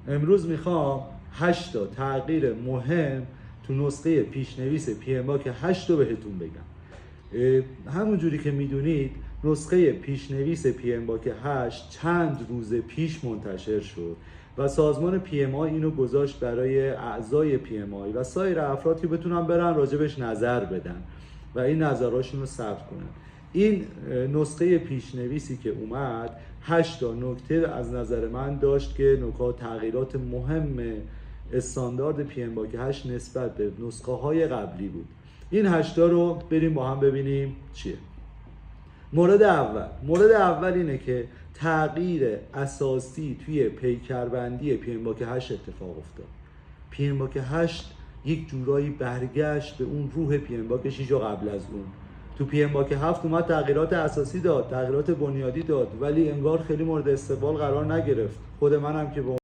امروز میخوام 8 تا تغییر مهم تو نسخه پیشنویس PMBOK 8 رو بهتون بگم. همون جوری که میدونید نسخه پیشنویس PMBOK 8 چند روز پیش منتشر شد و سازمان PMI اینو گذاشت برای اعضای PMI و سایر افراد که بتونن برن راجبش نظر بدن و این نظرهاشون رو ثبت کنن. این نسخه پیشنویسی که اومد 8 تا نکته از نظر من داشت که نکات تغییرات مهم استاندارد PMBOK 8 نسبت به نسخه های قبلی بود. این 8 تا رو بریم با هم ببینیم چیه. مورد اول اینه که تغییر اساسی توی پیکربندی PMBOK 8 اتفاق افتاد. PMBOK 8 یک جورایی برگشت به اون روح PMBOK 6 قبل از اون. تو PMBOK 7 اومد تغییرات اساسی داد، تغییرات بنیادی داد، ولی انگار خیلی مورد استقبال قرار نگرفت. خود منم که